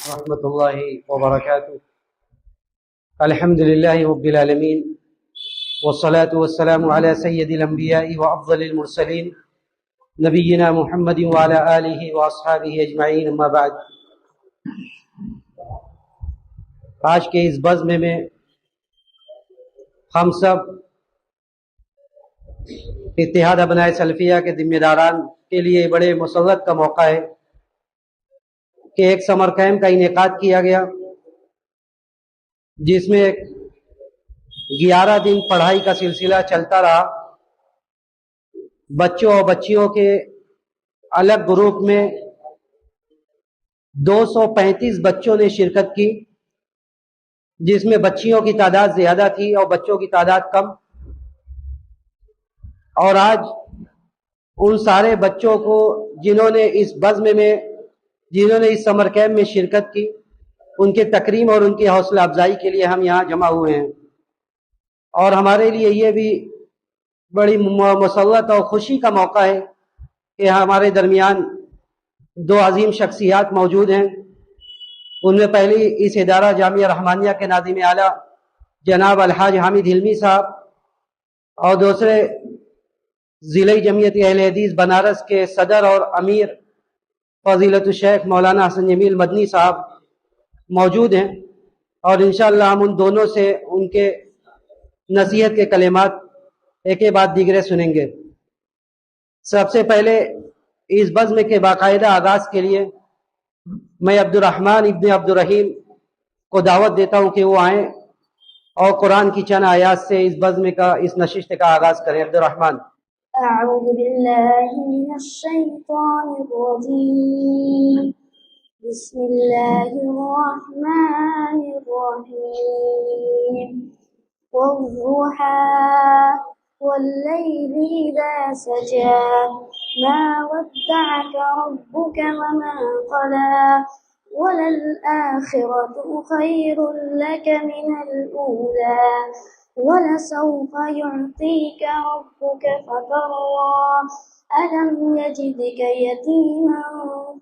ورحمۃ اللہ وبرکاتہ۔ الحمد للہ رب العالمین والصلاة والسلام علی سید الانبیاء وافضل المرسلین نبینا محمد وعلی آلہ واصحابہ اجمعین، اما بعد۔ آج کے اس بزم میں ہم سب اتحاد ابنائے سلفیہ کے ذمہ داران کے لیے بڑے مسرت کا موقع ہے کہ ایک سمر کیمپ کا انعقاد کیا گیا، جس میں 11 دن پڑھائی کا سلسلہ چلتا رہا۔ بچوں اور بچیوں کے الگ گروپ میں 235 بچوں نے شرکت کی، جس میں بچیوں کی تعداد زیادہ تھی اور بچوں کی تعداد کم۔ اور آج ان سارے بچوں کو جنہوں نے اس سمر کیمپ میں شرکت کی، ان کے تکریم اور ان کی حوصلہ افزائی کے لیے ہم یہاں جمع ہوئے ہیں۔ اور ہمارے لیے یہ بھی بڑی مسرت اور خوشی کا موقع ہے کہ ہمارے درمیان 2 عظیم شخصیات موجود ہیں۔ ان میں پہلی اس ادارہ جامعہ رحمانیہ کے ناظم اعلیٰ جناب الحاج حامد حلمی صاحب، اور دوسرے ضلع جمعیت اہل حدیث بنارس کے صدر اور امیر فضیلت الشیخ مولانا حسن جمیل مدنی صاحب موجود ہیں، اور انشاءاللہ ہم ان دونوں سے ان کے نصیحت کے کلمات ایک کے بعد دیگرے سنیں گے۔ سب سے پہلے اس بزم کے باقاعدہ آغاز کے لیے میں عبد الرحمن ابن عبد الرحیم کو دعوت دیتا ہوں کہ وہ آئیں اور قرآن کی چند آیات سے اس بزم کا، اس نشست کا آغاز کریں۔ عبد الرحمن۔ اعوذ باللہ من الشیطان الرجیم، بسم اللہ الرحمن الرحیم، والضحى والليل إذا سجى ما ودعك ربك وما قلى وللآخرة خير لك من الأولى ولسوف يعطيك ربك فترضى ألم يجدك يتيما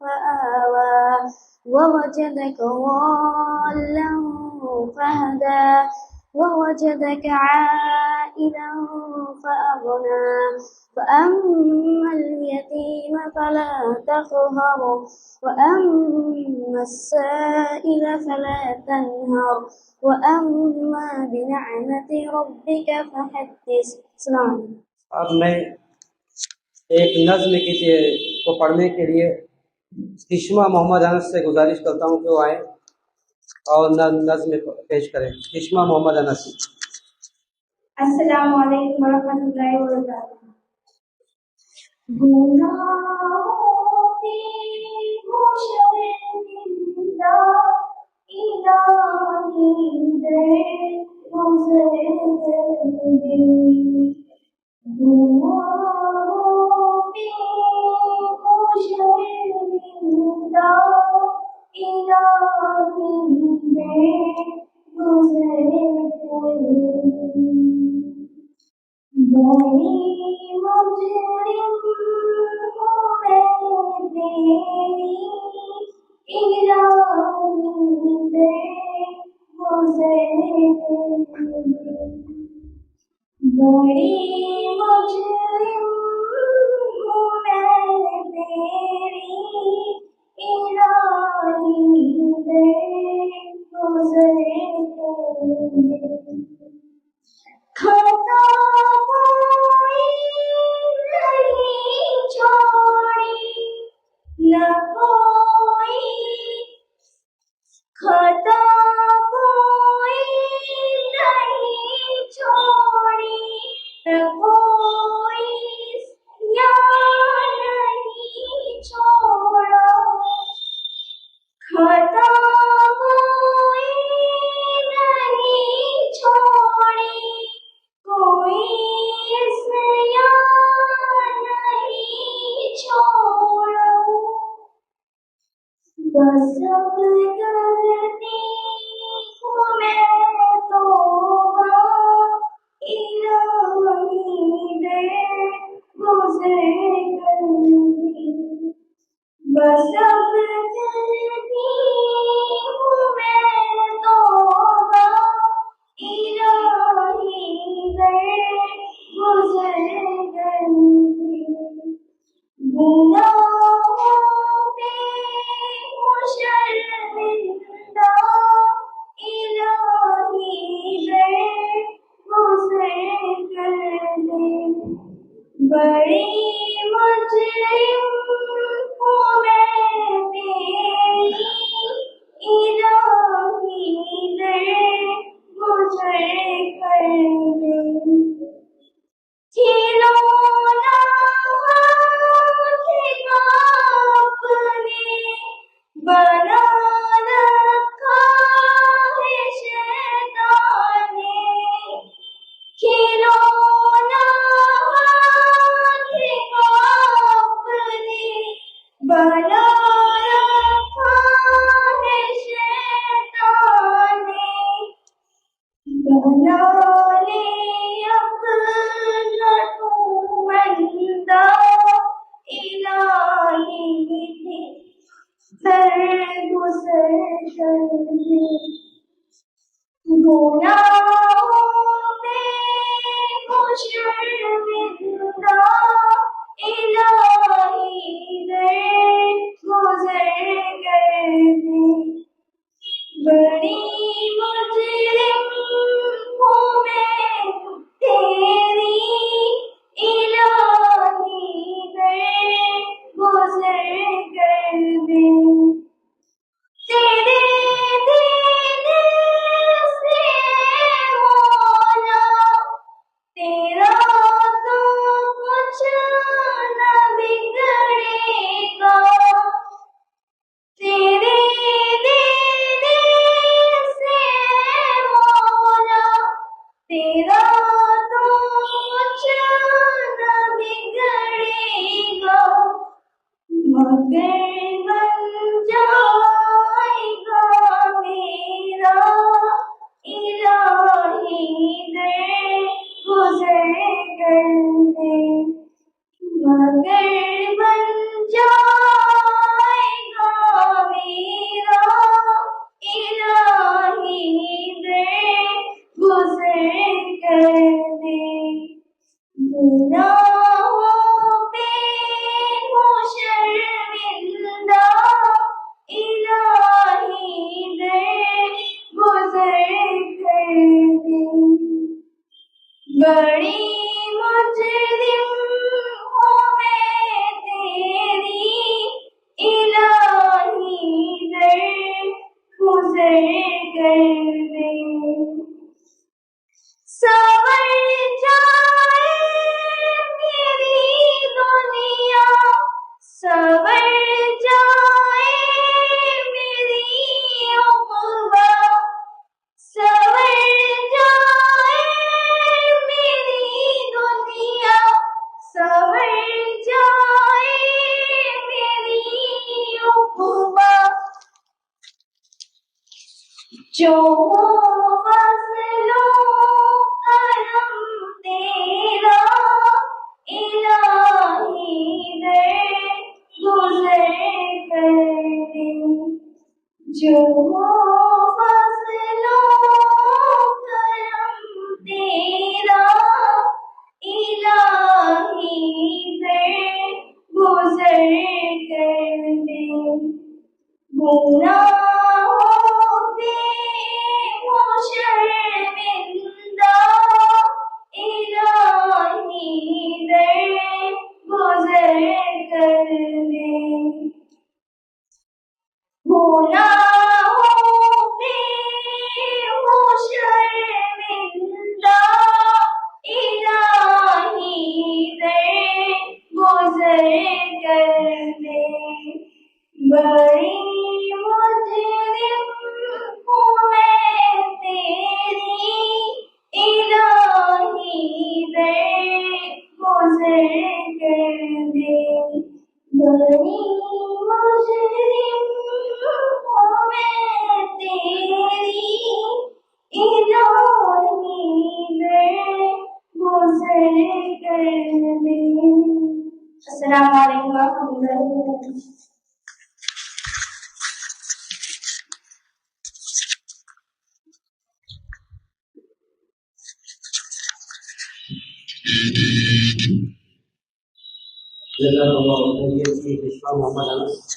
فآوى ووجدك ضالا فهدى ووجدك عائلا فأغنى فأما اليتيم فلا تقهر وأما السائل فلا تنهر وأما بنعمة ربك فحدث۔ سلام۔ اب میں ایک نظم کو پڑھنے کے لیے چشمہ محمد انس سے گزارش کرتا ہوں کہ وہ آئیں اور نظم پیش کریں۔ چشمہ محمد انس۔ السلام علیکم ورحمۃ اللہ وبرکاتہ۔ شرمندہ الہی در گزر کر دے بڑی مجرم ہوں میں تیری الہی در گزر کر دے کھلونا ہاتھ کا اپنے بنا رکھا ہے شیطان نے کھلونا ہاتھ کا اپنے بنا رکھا ہے شیطان نے بنا لے اپنا تو بندہ الہی در گزر کر دے گناہوں پہ شرمندہ الہی در گزر کر دے بڑی مجرم ہوں میں تیری الہی در گزر کر دے تیرے دینے سے مولا تیرا تو کچھ نہ بگڑے گا تیرے دینے سے مولا تیرا تو کچھ نہ بگڑے گا مگر بن جائے گا میرا الہی در گزر کر دے مگر بن جائے گا میرا الہی در گزر کر دے گناہوں پہ ہوں شرمندہ الہی در گزر کر دے بڑی مجرم ہوں میں تیری الہی در گزر کر دے سنور جائے میری دنیا سنور جائے میری عقبہ سنور جائے میری دنیا سنور جائے میری عقبہ جو فضل و کرم تیرا الہی در گزر کر دے جو فضل و کرم تیرا الہی در گزر کر دے گناہوں پہ ہوں شرمندہ الہی در گزر کر دے گناہوں پہ ہوں شرمندہ الہی در گزر کر دے بڑی مجرم ہوں میں تیری الہی در گزر کر دے بڑی مجرم ہوں میں تیری الہی در گزر کر دے السلام علیکم ورحمۃ اللہ وبرکاتہ جزاک اللہ خیر. یہ محمد انس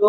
2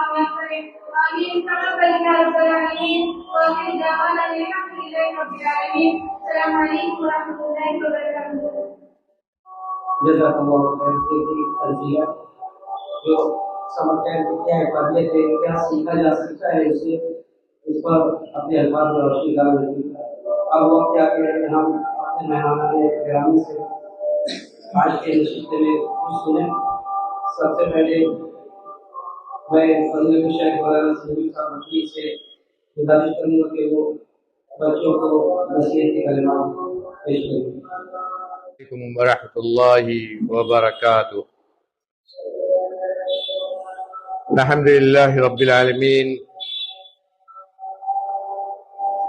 معاف کرے آمین تقبل یا رب العالمین وآخر دعوانا الحمد للہ رب العالمین السلام علیکم ورحمۃ اللہ وبرکاتہ جزاک اللہ خیر کی ترجیح جو سمجھتے ہیں کیا ہے پڑھنے سے کیا سیکھا جا سکتا ہے اس سے اس پر اپنے الفاظ میں روشنی ڈال دیتی ہے اب وہ کیا کہ ہم اپنے مہمان گرامی سے آج کے نشستے میں کچھ سنیں سب سے پہلے میں فضل شیخ مولانا سمیع صاحب مکی سے گزارش کروں گا کہ وہ بچوں کو نصیحت کے کلمات پیش کریں عليكم ورحمة الله وبركاته. الحمد لله رب العالمين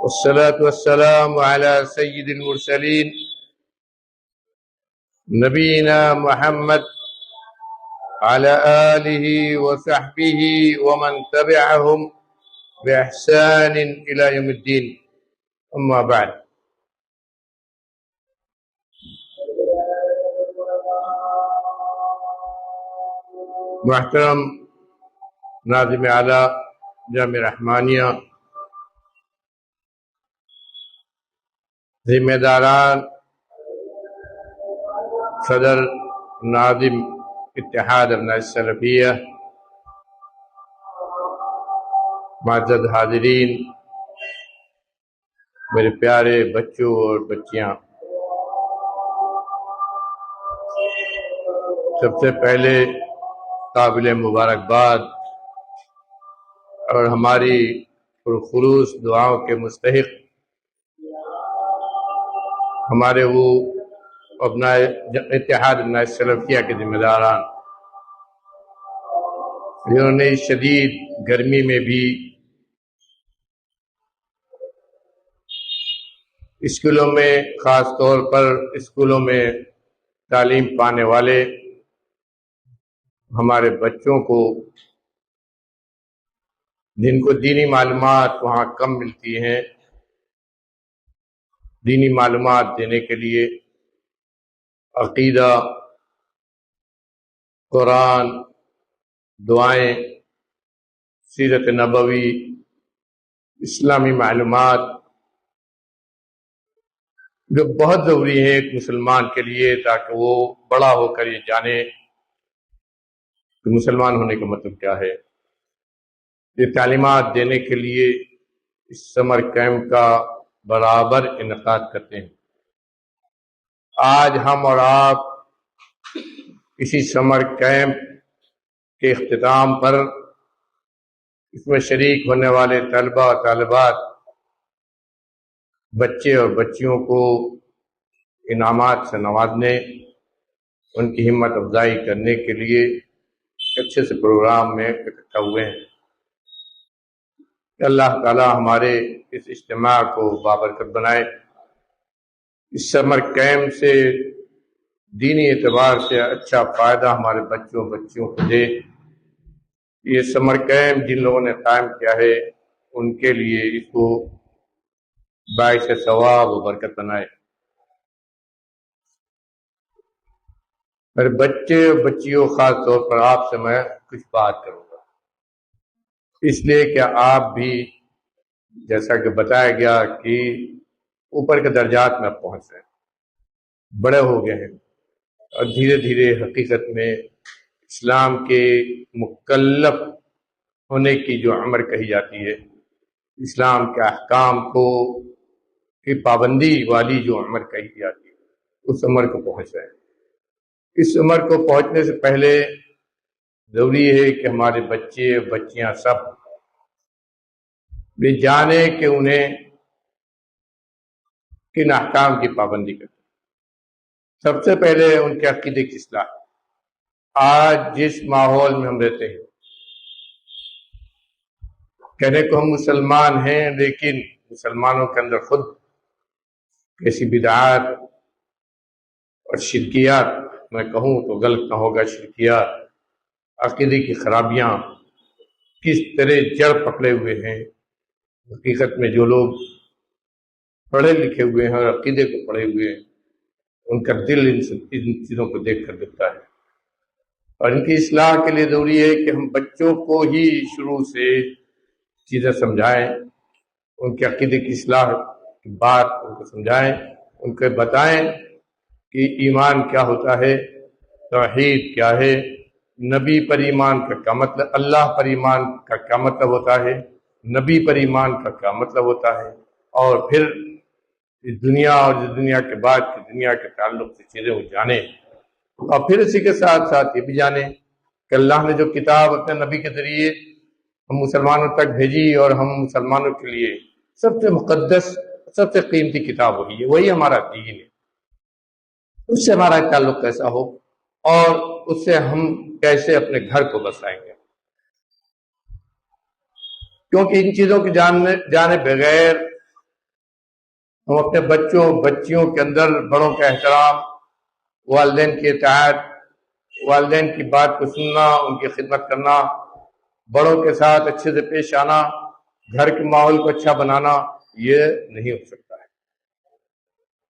والصلاة والسلام على سيد المرسلين نبينا محمد على آله وصحبه ومن تبعهم بإحسان إلى يوم الدين أما بعد. محترم ناظم اعلیٰ جامعہ رحمانیہ، ذمہ داران، صدر ناظم اتحاد ابناء السلفیہ، معزز حاضرین، میرے پیارے بچوں اور بچیاں، سب سے پہلے قابل مبارکباد اور ہماری پرخلوص دعاؤں کے مستحق ہمارے وہ اتحاد ابناء السلفیہ کے ذمہ داران جنہوں نے شدید گرمی میں بھی اسکولوں میں، خاص طور پر اسکولوں میں تعلیم پانے والے ہمارے بچوں کو، جن کو دینی معلومات وہاں کم ملتی ہیں، دینی معلومات دینے کے لیے عقیدہ، قرآن، دعائیں، سیرت نبوی، اسلامی معلومات جو بہت ضروری ہے ایک مسلمان کے لیے، تاکہ وہ بڑا ہو کر یہ جانے کہ مسلمان ہونے کا مطلب کیا ہے۔ یہ تعلیمات دینے کے لیے اس سمر کیمپ کا برابر انعقاد کرتے ہیں۔ آج ہم اور آپ اسی سمر کیمپ کے اختتام پر اس میں شریک ہونے والے طلبہ اور طالبات، بچے اور بچیوں کو انعامات سے نوازنے، ان کی ہمت افزائی کرنے کے لیے اچھے سے پروگرام میں اکٹھا ہوئے ہیں۔ اللہ تعالی ہمارے اس اجتماع کو بابرکت بنائے، اس سمر کیمپ سے دینی اعتبار سے اچھا فائدہ ہمارے بچوں بچیوں کو دے۔ یہ سمر کیمپ جن لوگوں نے قائم کیا ہے ان کے لیے اس کو باعث ثواب و برکت بنائے۔ میرے بچے اور بچیوں، خاص طور پر آپ سے میں کچھ بات کروں گا، اس لیے کہ آپ بھی جیسا کہ بتایا گیا کہ اوپر کے درجات میں پہنچ رہے ہیں، بڑے ہو گئے ہیں، اور دھیرے دھیرے حقیقت میں اسلام کے مکلف ہونے کی جو عمر کہی جاتی ہے، اسلام کے احکام کی پابندی والی جو عمر کہی جاتی ہے، اس عمر کو پہنچ رہے ہیں۔ اس عمر کو پہنچنے سے پہلے ضروری ہے کہ ہمارے بچے بچیاں سب بھی جانے کہ انہیں کن احکام کی پابندی کرتے ہیں۔ سب سے پہلے ان کے عقیدے کی اصلاح۔ آج جس ماحول میں ہم رہتے ہیں، کہنے کو ہم مسلمان ہیں، لیکن مسلمانوں کے اندر خود ایسی بدعات اور شرکیات، میں کہوں تو غلط نہ ہوگا، شرکیات، عقیدے کی خرابیاں کس طرح جڑ پکڑے ہوئے ہیں۔ حقیقت میں جو لوگ پڑھے لکھے ہوئے ہیں اور عقیدے کو پڑھے ہوئے ہیں، ان کا دل ان چیزوں کو دیکھ کر دکھتا ہے۔ اور ان کی اصلاح کے لیے ضروری ہے کہ ہم بچوں کو ہی شروع سے چیزیں سمجھائیں، ان کے عقیدے کی اصلاح کی بات ان کو سمجھائیں، ان کو بتائیں کہ ایمان کیا ہوتا ہے، توحید کیا ہے، نبی پر ایمان کا کیا مطلب، اللہ پر ایمان کا کیا مطلب ہوتا ہے، نبی پر ایمان کا کیا مطلب ہوتا ہے، اور پھر اس دنیا اور اس دنیا کے بعد کی دنیا کے تعلق سے چیزیں وہ جانیں، اور پھر اسی کے ساتھ ساتھ یہ بھی جانیں کہ اللہ نے جو کتاب اپنے نبی کے ذریعے ہم مسلمانوں تک بھیجی اور ہم مسلمانوں کے لیے سب سے مقدس سب سے قیمتی کتاب وہی ہے، وہی ہمارا دین ہے، اس سے ہمارا تعلق کیسا ہو اور اس سے ہم کیسے اپنے گھر کو بسائیں گے، کیونکہ ان چیزوں کی جانے بغیر ہم اپنے بچیوں کے اندر بڑوں کا احترام، والدین کی اطاعت، والدین کی بات کو سننا، ان کی خدمت کرنا، بڑوں کے ساتھ اچھے سے پیش آنا، گھر کے ماحول کو اچھا بنانا، یہ نہیں ہو سکتا ہے۔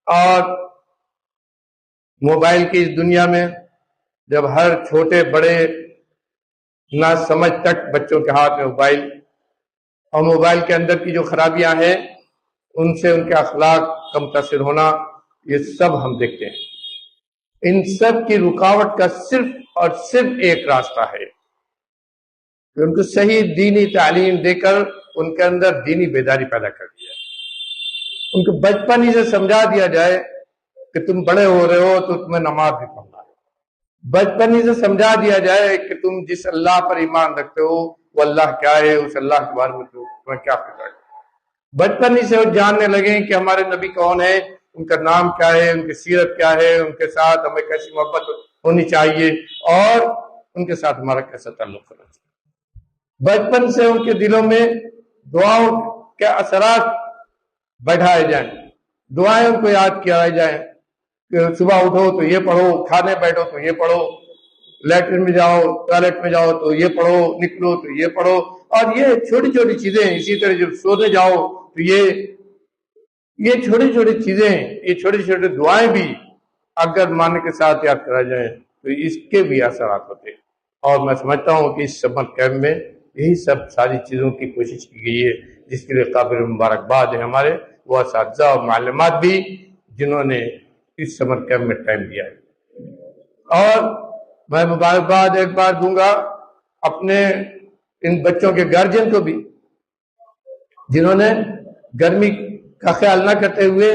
اور موبائل کی اس دنیا میں جب ہر چھوٹے بڑے نہ سمجھ تک بچوں کے ہاتھ میں موبائل، اور موبائل کے اندر کی جو خرابیاں ہیں ان سے ان کے اخلاق کا متاثر ہونا، یہ سب ہم دیکھتے ہیں۔ ان سب کی رکاوٹ کا صرف اور صرف ایک راستہ ہے کہ ان کو صحیح دینی تعلیم دے کر ان کے اندر دینی بیداری پیدا کر دی جائے، ان کو بچپن ہی سے سمجھا دیا جائے کہ تم بڑے ہو رہے ہو تو تمہیں نماز بھی پڑھنا ہے، بچپن ہی سے سمجھا دیا جائے کہ تم جس اللہ پر ایمان رکھتے ہو وہ اللہ کیا ہے، اس اللہ کے بارے میں تمہیں کیا فکر ہے، بچپن ہی سے وہ جاننے لگیں کہ ہمارے نبی کون ہے، ان کا نام کیا ہے، ان کی سیرت کیا ہے، ان کے ساتھ ہمیں کیسی محبت ہونی چاہیے اور ان کے ساتھ ہمارا کیسا تعلق ہونا چاہیے۔ بچپن سے ان کے دلوں میں دعاؤں کے اثرات بڑھائے جائیں، دعائیں ان کو یاد کرائی جائیں کہ صبح اٹھو تو یہ پڑھو، کھانے بیٹھو تو یہ پڑھو، لیٹرن میں جاؤ ٹوائلٹ میں جاؤ تو یہ پڑھو، نکلو تو یہ پڑھو، اور یہ چھوٹی چھوٹی چیزیں۔ اسی طرح جب سونے جاؤ تو یہ چھوٹی چھوٹی چیزیں، یہ چھوٹی چھوٹی دعائیں بھی اگر ماننے کے ساتھ یاد کرا جائیں تو اس کے بھی اثرات ہوتے ہیں۔ اور میں سمجھتا ہوں کہ اس سمر کیمپ میں یہی سب ساری چیزوں کی کوشش کی گئی ہے، جس کے لیے قابل مبارکباد ہے ہمارے وہ اساتذہ اور معلمات بھی جنہوں نے اس سمر کیمپ میں ٹائم دیا ہے۔ اور میں مبارکباد ایک بار دوں گا اپنے ان بچوں کے گارجین کو بھی، جنہوں نے گرمی کا خیال نہ کرتے ہوئے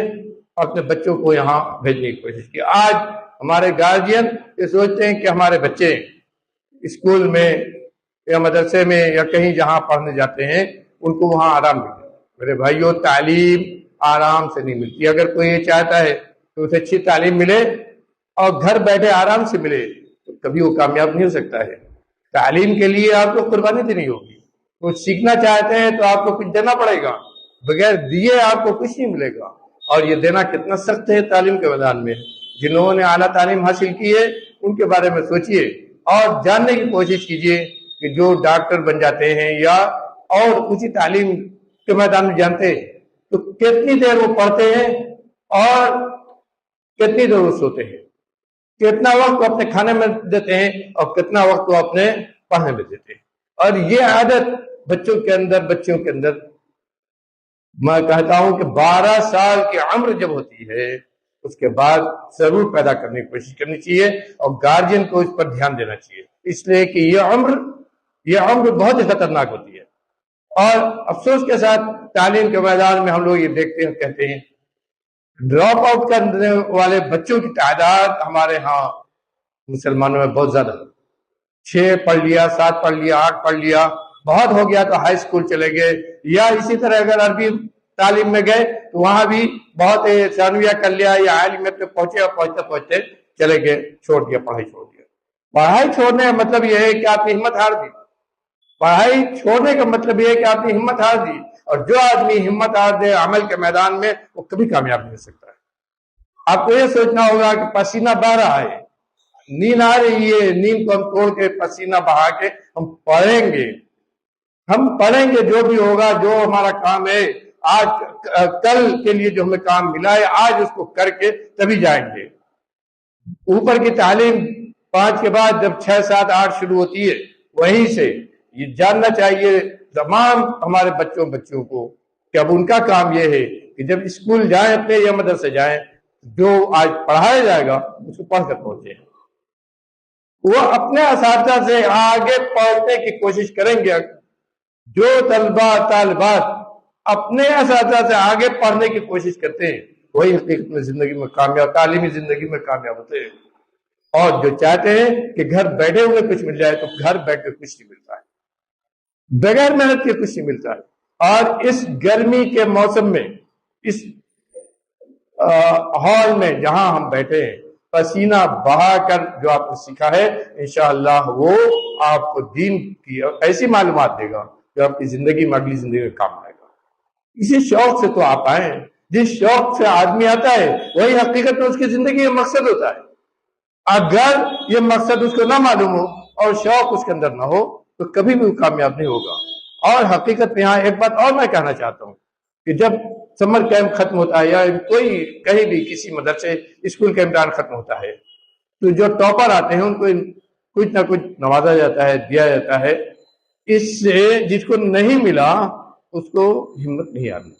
اپنے بچوں کو یہاں بھیجنے کی کوشش کی۔ آج ہمارے گارجین یہ سوچتے ہیں کہ ہمارے بچے اسکول میں یا مدرسے میں یا کہیں جہاں پڑھنے جاتے ہیں ان کو وہاں آرام ملے۔ میرے بھائیوں، تعلیم آرام سے نہیں ملتی۔ اگر کوئی یہ چاہتا ہے کہ اسے اچھی تعلیم ملے اور گھر بیٹھے آرام سے ملے تو کبھی وہ کامیاب نہیں ہو سکتا ہے۔ تعلیم کے لیے آپ کو قربانی دینی ہوگی۔ کچھ سیکھنا چاہتے ہیں تو آپ کو کچھ دینا پڑے گا، بغیر دیے آپ کو کچھ نہیں ملے گا۔ اور یہ دینا کتنا سخت ہے تعلیم کے میدان میں۔ جنہوں نے اعلیٰ تعلیم حاصل کی ہے ان کے بارے میں سوچئے اور جاننے کی کوشش کیجئے کہ جو ڈاکٹر بن جاتے ہیں یا اور اسی تعلیم کے میدان میں جانتے ہیں تو کتنی دیر وہ پڑھتے ہیں اور کتنی دیر وہ سوتے ہیں، کتنا وقت وہ اپنے کھانے میں دیتے ہیں اور کتنا وقت وہ اپنے پڑھنے میں دیتے ہیں۔ اور یہ عادت بچوں کے اندر میں کہتا ہوں کہ 12 سال کی عمر جب ہوتی ہے اس کے بعد ضرور پیدا کرنے کی کوشش کرنی چاہیے اور گارجین کو اس پر دھیان دینا چاہیے، اس لیے کہ یہ عمر بہت ہی خطرناک ہوتی ہے۔ اور افسوس کے ساتھ تعلیم کے میدان میں ہم لوگ یہ دیکھتے ہیں، کہتے ہیں ڈراپ آؤٹ کرنے والے بچوں کی تعداد ہمارے ہاں مسلمانوں میں بہت زیادہ، 6 پڑھ لیا، 7 پڑھ لیا، 8 پڑھ لیا، بہت ہو گیا تو ہائی اسکول چلے گئے، یا اسی طرح اگر عربی تعلیم میں گئے تو وہاں بھی بہت ثانویہ کر لیا یا عالمیت میں پہنچے اور پہنچتے چلے گئے، چھوڑ دیا، پڑھائی چھوڑ دیا۔ پڑھائی چھوڑنے کا مطلب یہ ہے کہ آپ نے ہمت ہار دی۔ پڑھائی چھوڑنے کا مطلب یہ ہے کہ آپ نے ہمت ہار دی، اور جو آدمی ہمت ہار دے عمل کے میدان میں وہ کبھی کامیاب نہیں ہو سکتا ہے۔ آپ کو یہ سوچنا ہوگا کہ پسینہ بہہ رہا ہے، نیند آ رہی ہے، نیند کو ہم توڑ کے پسینہ بہا کے ہم پڑھیں گے جو بھی ہوگا، جو ہمارا کام ہے آج کل کے لیے جو ہمیں کام ملا ہے آج اس کو کر کے تبھی جائیں گے۔ اوپر کی تعلیم 5 کے بعد جب 6 7 8 شروع ہوتی ہے وہیں سے یہ جاننا چاہیے تمام ہمارے بچوں کو کہ اب ان کا کام یہ ہے کہ جب اسکول جائیں اپنے یا مدرسے جائیں جو آج پڑھایا جائے گا اس کو پڑھ کر پہنچے، وہ اپنے اساتذہ سے آگے پڑھنے کی کوشش کریں گے۔ جو طلبہ طالبات اپنے اساتذہ سے آگے پڑھنے کی کوشش کرتے ہیں وہی حقیقت میں زندگی میں کامیاب، تعلیمی زندگی میں کامیاب ہوتے ہیں۔ اور جو چاہتے ہیں کہ گھر بیٹھے ہوئے کچھ مل جائے تو گھر بیٹھ کے کچھ نہیں ملتا ہے، بغیر محنت کے کچھ نہیں ملتا ہے۔ اور اس گرمی کے موسم میں اس ہال میں جہاں ہم بیٹھے ہیں پسینہ بہا کر جو آپ نے سیکھا ہے انشاءاللہ وہ آپ کو دین کی ایسی معلومات دے گا جو آپ کی زندگی میں اگلی زندگی میں کام آئے گا۔ اسی شوق سے تو آپ آئے ہیں، جس شوق سے آدمی آتا ہے وہی حقیقت میں اس کی زندگی میں مقصد ہوتا ہے۔ اگر یہ مقصد اس کو نہ معلوم ہو اور شوق اس کے اندر نہ ہو تو کبھی بھی وہ کامیاب نہیں ہوگا۔ اور حقیقت میں یہاں ایک بات اور میں کہنا چاہتا ہوں کہ جب سمر کیمپ ختم ہوتا ہے یا کوئی کہیں بھی کسی مدرسے اسکول کا امتحان ختم ہوتا ہے تو جو ٹاپر آتے ہیں ان کو کچھ نہ کچھ نوازا جاتا ہے، دیا جاتا ہے۔ اس سے جس کو نہیں ملا اس کو ہمت نہیں آتی،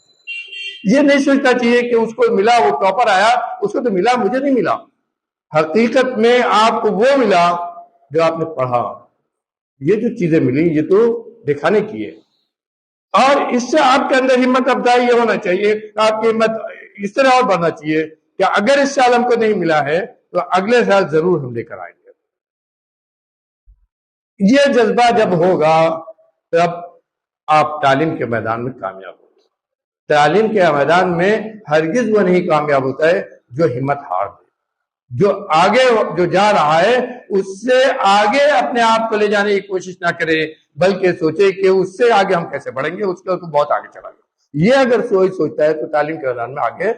یہ نہیں سوچنا چاہیے کہ اس کو ملا، وہ ٹاپر آیا اس کو تو ملا مجھے نہیں ملا۔ حقیقت میں آپ کو وہ ملا جو آپ نے پڑھا، یہ جو چیزیں ملی یہ تو دکھانے کی ہے۔ اور اس سے آپ کے اندر ہمت افزائی یہ ہونا چاہیے، آپ کی ہمت اس طرح اور بڑھنا چاہیے کہ اگر اس سال ہم کو نہیں ملا ہے تو اگلے سال ضرور ہم لے کر آئیں گے۔ یہ جذبہ جب ہوگا تب آپ تعلیم کے میدان میں کامیاب ہوگا۔ تعلیم کے میدان میں ہرگز وہ نہیں کامیاب ہوتا ہے جو ہمت ہار دے، جو آگے جو جا رہا ہے اس سے آگے اپنے آپ کو لے جانے کی کوشش نہ کرے بلکہ سوچے کہ اس سے آگے ہم کیسے بڑھیں گے، اس کے تو بہت آگے چلا گیا۔ یہ اگر سوچتا ہے تو تعلیم کے میدان میں آگے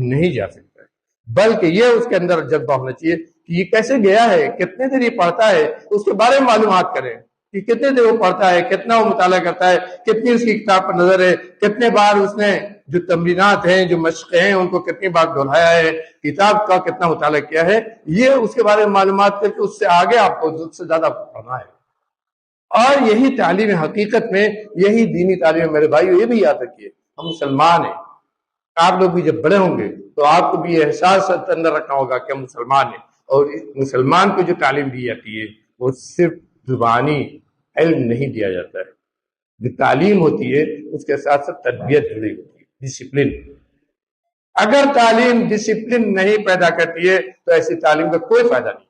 نہیں جا سکتا ہے، بلکہ یہ اس کے اندر جذبہ ہونا چاہیے کہ یہ کیسے گیا ہے، کتنے دیر یہ پڑھتا ہے، اس کے بارے میں معلومات کریں کہ کتنے دیر وہ پڑھتا ہے، کتنا وہ مطالعہ کرتا ہے، کتنی اس کی کتاب پر نظر ہے، کتنے بار اس نے جو تمرینات ہیں جو مشقیں ہیں ان کو کتنی بار دہرایا ہے، کتاب کا کتنا مطالعہ کیا ہے، یہ اس کے بارے میں معلومات کر کے اس سے آگے آپ کو سے زیادہ پڑھنا ہے۔ اور یہی تعلیم حقیقت میں، یہی دینی تعلیم میرے بھائیو، یہ بھی یاد رکھیے ہم مسلمان ہیں۔ آپ لوگ بھی جب بڑے ہوں گے تو آپ کو بھی یہ احساس اندر رکھنا ہوگا کہ ہم مسلمان ہیں، اور مسلمان کو جو تعلیم دی جاتی ہے وہ صرف زبانی علم نہیں دیا جاتا ہے، جو تعلیم ہوتی ہے اس کے ساتھ ساتھ تربیت جڑی ہوتی ہے، ڈسپلن۔ اگر تعلیم ڈسپلن نہیں پیدا کرتی ہے تو ایسی تعلیم کا کوئی فائدہ نہیں ہے۔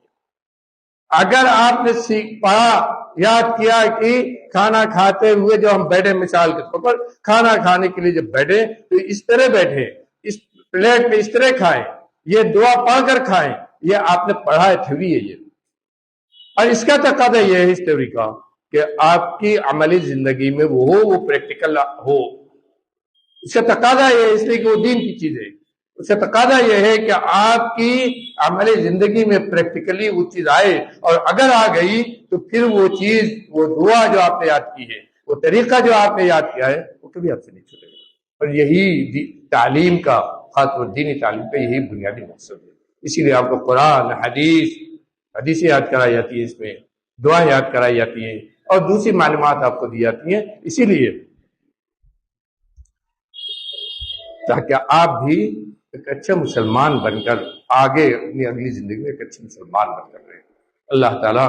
اگر آپ نے پڑھا، یاد کیا کہ کھانا کھاتے ہوئے جو ہم بیٹھے، مثال کے طور پر کھانا کھانے کے لیے جب بیٹھے تو اس طرح بیٹھے، اس پلیٹ میں اس طرح کھائیں، یہ دعا پڑھ کر کھائیں، یہ آپ نے پڑھا ہے، تھیوری ہے یہ۔ اور اس کا تقاضا یہ ہے اس تھیوری کا کہ آپ کی عملی زندگی میں وہ پریکٹیکل ہو۔ اس کا تقاضا یہ ہے، اس لیے کہ وہ دین کی چیز ہے، اس کا تقاضا یہ ہے کہ آپ کی عملی زندگی میں پریکٹیکلی وہ چیز آئے، اور اگر آ گئی تو پھر وہ چیز، وہ دعا جو آپ نے یاد کی ہے، وہ طریقہ جو آپ نے یاد کیا ہے، وہ کبھی آپ سے نہیں چھوٹے گا۔ اور یہی تعلیم کا، خاص طور دینی تعلیم کا یہی بنیادی مقصد ہے۔ اسی لیے آپ کو قرآن، حدیث یاد کرائی جاتی ہے، اس میں دعا یاد کرائی جاتی ہیں اور دوسری معلومات آپ کو دی جاتی ہیں، اسی لیے تاکہ آپ بھی ایک اچھا مسلمان بن کر آگے اپنی اگلی زندگی میں ایک اچھے مسلمان بن کر رہے ہیں۔ اللہ تعالیٰ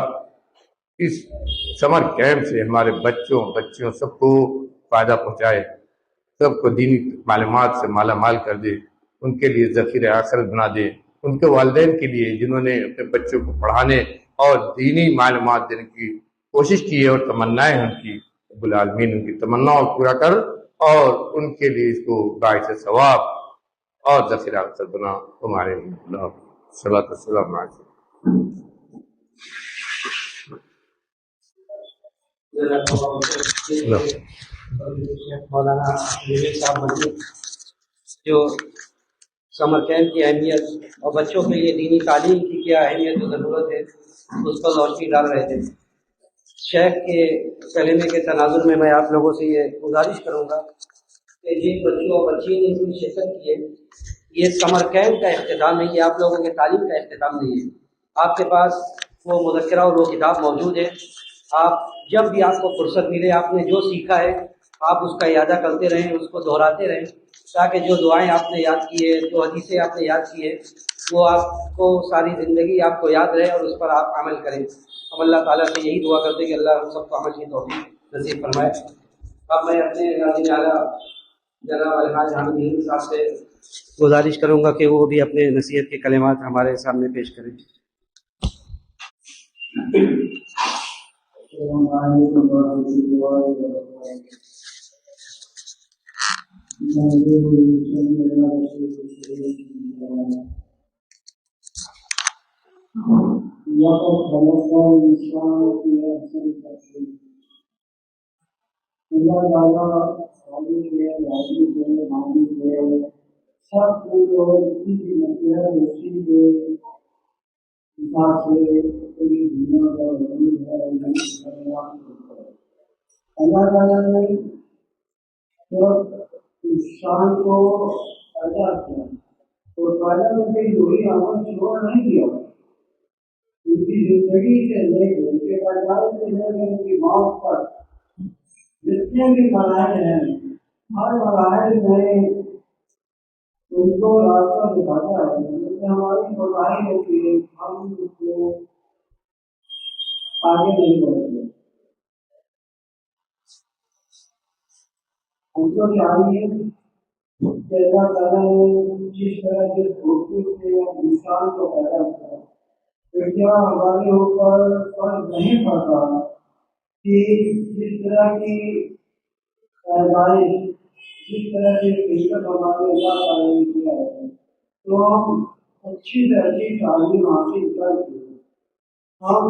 اس سمر کیمپ سے ہمارے بچیوں سب کو فائدہ پہنچائے، سب کو دینی معلومات سے مالا مال کر دے، ان کے لیے ذخیرہ آخرت بنا دے، ان کے والدین کے لیے جنہوں نے اپنے بچوں کو پڑھانے اور دینی معلومات دینے کی کوشش کی ہے اور تمنائیں ہیں ان کی، رب العالمین ان کی تمناؤں کو پورا کر اور ان کے لیے اس کو باعث ثواب اور ذخیرہ آخرت بنا۔ ہمارے صلاۃ والسلام علیہ مولانا صاحب جو سمر کیمپ کی اہمیت اور بچوں کے لیے دینی تعلیم کی کیا اہمیت و ضرورت ہے اس پر روشنی ڈال رہے تھے۔ شیخ کے کلمے کے تناظر میں آپ لوگوں سے یہ گزارش کروں گا کہ جن بچوں اور بچیوں نے اس میں شرکت کی ہے، یہ سمر کیمپ کا اختتام نہیں ہے، آپ لوگوں کے تعلیم کا اختتام نہیں ہے۔ آپ کے پاس وہ مذکرہ اور وہ کتاب موجود ہے. آپ جب بھی آپ کو فرصت ملے آپ نے جو سیکھا ہے آپ اس کا اعادہ کرتے رہیں، اس کو دہراتے رہیں، تاکہ جو دعائیں آپ نے یاد کی ہے، جو حدیثیں آپ نے یاد کی ہے، وہ آپ کو ساری زندگی آپ کو یاد رہے اور اس پر آپ عمل کریں. ہم اللہ تعالیٰ سے یہی دعا کرتے ہیں کہ اللہ ہم سب کو عمل کی توفیق نصیب فرمائے. اب میں اپنے ناظرین اعلیٰ جناب الحاج حامد نعیم صاحب سے گزارش کروں گا کہ وہ بھی اپنے نصیحت کے کلمات ہمارے سامنے پیش کریں. اللہ تعالیٰ نے انسان کو پیدا کیا تو پیدا کر کے وہی عمل چھوڑ نہیں دیا. ان کی زندگی سے لے کے ان کے پیدائش سے لے کر ان کی موت پر جتنے بھی مراحل ہیں ہر مراحل میں ان کو راستہ دکھاتا ہے. جس سے ہماری کوتاہی ہوتی ہے ہم اس میں آگے نہیں بڑھتے. ہم کو چاہیے کہ اللہ تعالیٰ نے جس طرح سے دھوتی سے انسان کو پیدا کیا تو کیا ہمارے اوپر فرض نہیں پڑتا کہ جس طرح کی پیدائش جس طرح کی فطرت ہمارے اللہ تعالیٰ نے کیا ہے تو ہم اچھی سے اچھی تعلیم حاصل کر کے ہم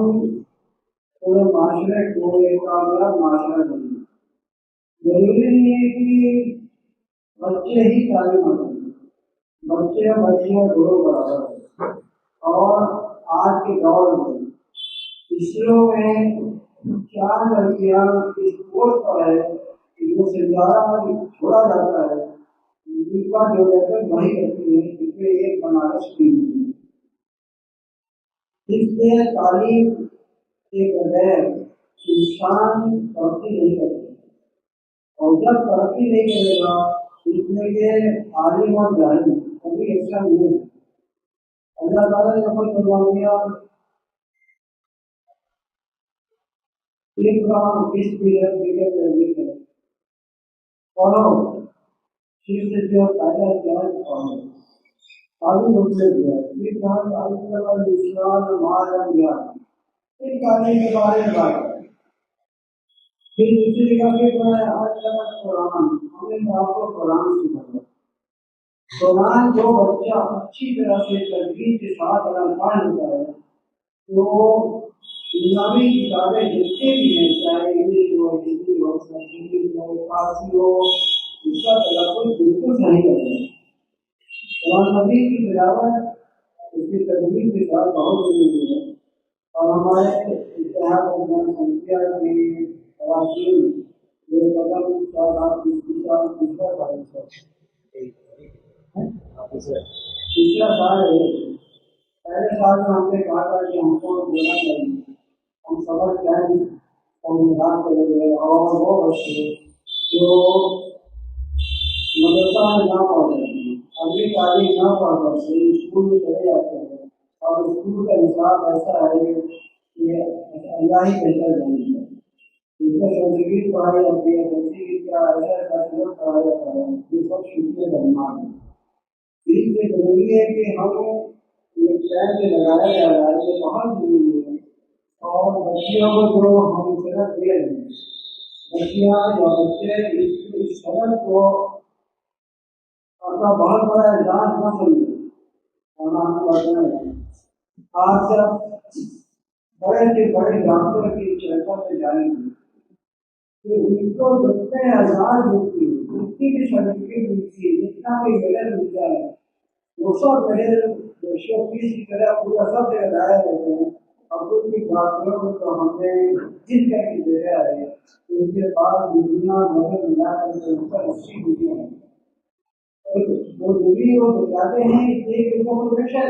پورے معاشرے کو ایک کامیاب معاشرہ بنیں. ضروری نہیں ہے کہ بچے ہی تعلیم حاصل کریں. بچے بچیاں دونوں برابر ہیں. اور آج کے دور میں اسرو میں 4 لڑکیاں اس پوسٹ پر ہے کہ جو سیارہ چھوڑا جاتا ہے اس کا جو لیکن وہی کرتی ہے جس میں ایک بنارس کی اس لیے تعلیم کے بغیر انسان ترقی نہیں کر سکتا. اور جب ترقی نہیں کرے گا اس میں کہ عالم اور جاہل کبھی ایسا نہیں ہے. اللہ تعالیٰ نے اپنے فرمایا اس پیریڈ پڑھو شیر سے جو پیدا کیا ہے پڑھو تعلیم ہوتے دیا پھر تعلیم کے بارے میں بات ہے. پھر دوسری جگہ پہ آج کل قرآن ہمیں آپ کو قرآن سکھانا. قرآن جو بچہ اچھی طرح سے تربیت کے ساتھ اگر پڑھ لیتا ہے تو اسلامی کتابیں جتنے بھی ہیں چاہے انگلش ہو ہندی ہو سنسکرت ہو فارسی ہو اس کا تلفظ بالکل صحیح کرے. قرآن مجید کی تلاوت اس کی تربیت کے ساتھ بہت ضروری ہے. اور ہمارے اتحاد سنکھیا میں خواتین جو قدم تیسرا سال ہے. پہلے سال میں ہم نے کہا تھا کہ ہم کو بولنا چاہیے ہم سبق کہیں ہم نگاہ کریں گے. اور وہ بچے جو مدرسہ میں نہ پڑھ رہے ہیں اگلی تعلیم نہ پڑھ سکتے اسکول میں چلے جاتے ہیں اور اسکول کا حساب ایسا ہے کہ اللہ ہی بہتر جانے گا. اس میں سنسکرت پڑھائی جاتی ہے سنسکرت کا ایسا سبق پڑھایا جاتا ہے یہ سب سیکھنے کا دماغ ہے. اس لیے ضروری ہے کہ ہم ایک ٹائم سے لگایا جا رہا ہے یہ بہت ضروری ہے. اور بچیوں کو جو ہم صحت دے رہے ہیں بچیاں یا بچے اس سبق کو اپنا بہت بڑا اعزاز نہ سمجھے. آج جب بڑے سے بڑے ڈاکٹر کی چرچا میں جائیں گے کہ ان کو جتنے اعزاز ملتی ہے جتنی بھی سرٹیفکیٹ ملتی ہے جتنا بھی میڈل ملتا ہے وہ سب میڈل 120 کی طرح پورا سب جگہ لائے رہتے ہیں. اور کچھ بھی ڈاکٹروں کو تو ہم نے جس طرح کی جگہ ہے ان کے بعد دنیا مدد ملا کر ان کا 80 دنیا ہے. وہ ڈگری وہ بتاتے ہیں اس لیے کہ ان کو پروفیشن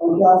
50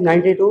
92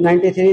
93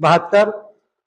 72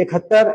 71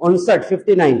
59।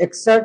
61।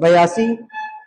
82।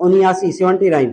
79।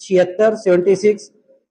76।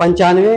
95।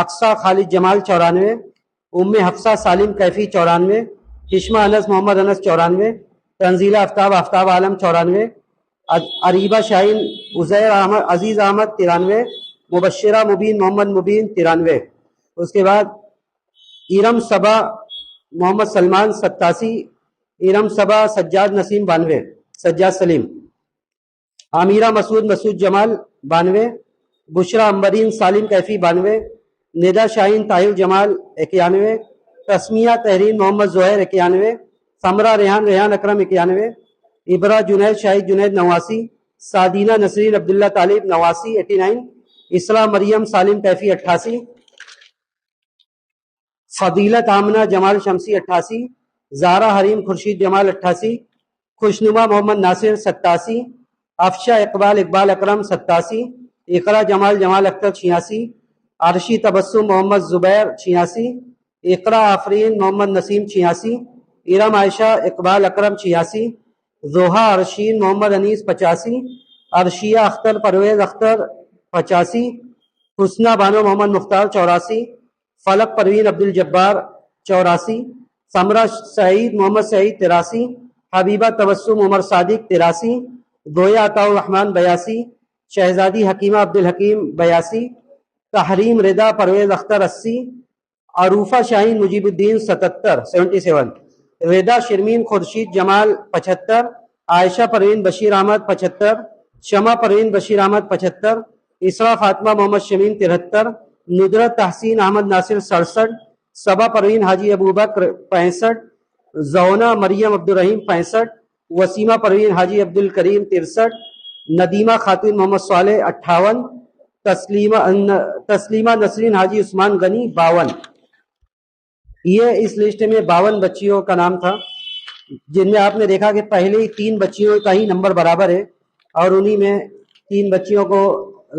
اقصا خالد جمال 94، ام حفصہ سالم کیفی 94، چشمہ انس محمد انس 94، تنزیلہ آفتاب آفتاب عالم 94، اریبہ شاہین عزیر احمد عزیز احمد 93، مبشرہ مبین محمد مبین 93۔ اس کے بعد ارم صبا محمد سلمان 87، ارم صبا سجاد نسیم 92، سجاد سلیم، عامرہ مسعود مسعود جمال 92، بشرا امبرین سالم کیفی 92، ندا شاہین طاہر جمال 91، تسمیہ تحرین محمد زہیر 91، ثمرہ ریحان ریحان اکرم 91، ابرا جنید شاہد جنید 89، سعدینہ نسرین عبداللہ طالب 89 89، اسراء مریم سالم کیفی 88، فضیلت آمنہ جمال شمسی 88، زارا حریم خورشید جمال 88، خوشنما محمد ناصر 87، افشا اقبال اقبال اکرم 87، اقرا جمال جمال اختر 86، عرشی تبسم محمد زبیر 86، اقرا آفرین محمد نسیم 86، ارم عائشہ اقبال اکرم 86، زوہا عرشین محمد انیس 85، عرشیہ اختر پرویز اختر 85، حسنہ بانو محمد مختار 84، فلک پروین عبد الجبار 84، ثمرہ سعید محمد سعید 83، حبیبہ تبسم عمر صادق 83، گویا عطاء الرحمن 82، شہزادی حکیمہ عبد الحکیم 82، تحریم رضا پرویز اختر 80، عروفہ شاہین مجیب الدین 77، رضا شرمین خورشید جمال 75، عائشہ پروین بشیر احمد 75، شمع پروین بشیر احمد 75، اسراء فاطمہ محمد شمیم 73، ندرت تحسین احمد ناصر 67، صبا پروین حاجی ابوبکر 65، زونا مریم عبدالرحیم 65، وسیمہ پروین حاجی عبد الکریم 63، ندیمہ خاتون محمد صالح 58، تسلیمہ نسرین حاجی عثمان غنی 52۔ یہ اس لسٹ میں 52 بچیوں کا نام تھا، جن میں آپ نے دیکھا کہ پہلے ہی 3 بچیوں کا ہی نمبر برابر ہے، اور انہی میں 3 بچیوں کو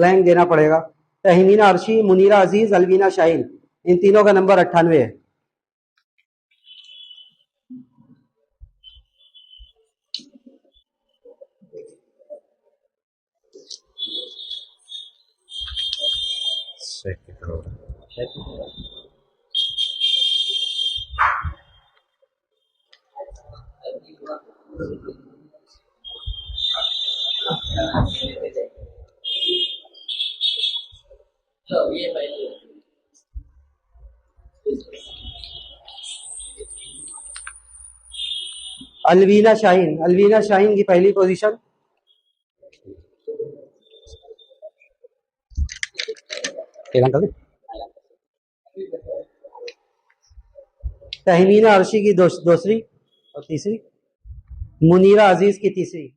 رینک دینا پڑے گا۔ تہمینہ عرشی، منیرہ عزیز، الوینہ شاہین، ان تینوں کا نمبر 98 ہے۔ الوینہ شاہین، الوینہ شاہین کی پہلی پوزیشن، تہمینہ عرشی کی دوسری اور تیسری، منیرہ عزیز کی تیسری،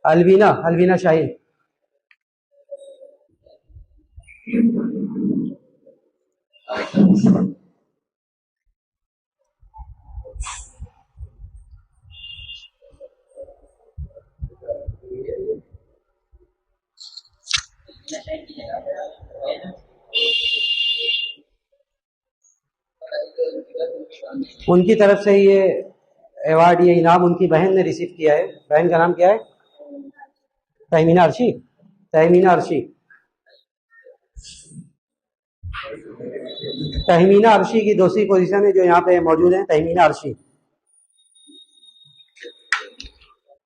الوینہ شاہین۔ ان کی طرف سے یہ ایوارڈ، یہ انعام ان کی بہن نے ریسیو کیا ہے۔ بہن کا نام کیا ہے؟ تہمینہ عرشی۔ تہمینہ عرشی، تہمینہ عرشی کی دوسری پوزیشن ہے جو یہاں پہ موجود ہے، تہمینہ عرشی۔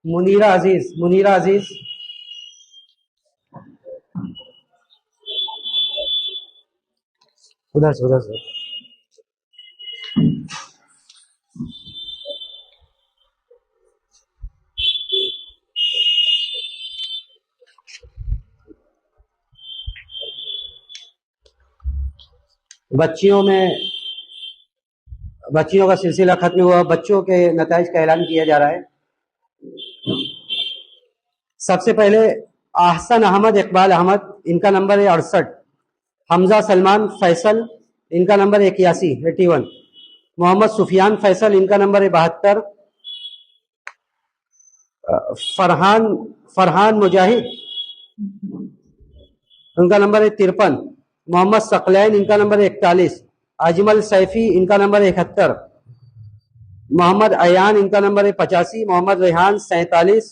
منیرہ عزیز، منیرہ عزیز، ادھر سے بچیوں کا سلسلہ ختم ہوا، بچوں کے نتائج کا اعلان کیا جا رہا ہے۔ سب سے پہلے احسن احمد اقبال احمد، ان کا نمبر ہے 68، حمزہ سلمان فیصل، ان کا نمبر 81، محمد سفیان فیصل، ان کا نمبر ہے 72، فرحان مجاہد، ان کا نمبر ہے 53، محمد ثقلین، ان کا نمبر ہے 41، اجمل سیفی، ان کا نمبر ہے 71، محمد ایان، ان کا نمبر ہے 85، محمد ریحان 47،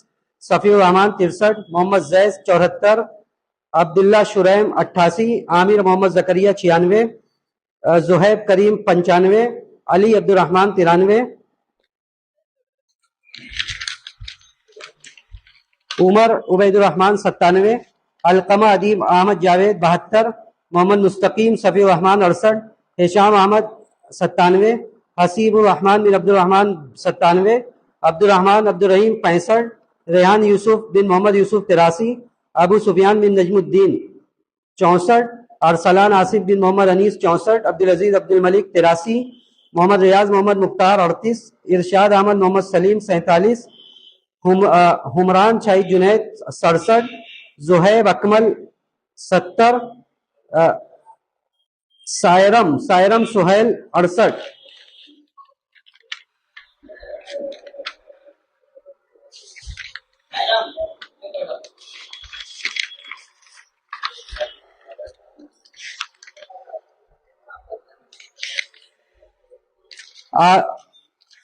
صفی الرحمان 63، محمد زید 74، عبداللہ شریم 88، عامر محمد زکریہ 96، زہیب کریم 95، علی عبد الرحمن 93، عمر عبید الرحمن 97، علقمہ ادیب احمد جاوید 72، محمد مستقیم صفی الرحمن 68، ہشام احمد 97، حسیب الرحمن بن عبد الرحمن 97، عبد الرحمن عبد الرحیم 65، ریحان یوسف بن محمد یوسف 83، ابو سفیان بن نجم الدین 64، ارسلان آصف بن محمد انیس 64، عبدالعزیز عبد الملک 83، محمد ریاض محمد مختار 38، ارشاد احمد محمد سلیم 47، حمران شاہد جنید 67، زہیب اکمل 70، سائرم سہیل 68۔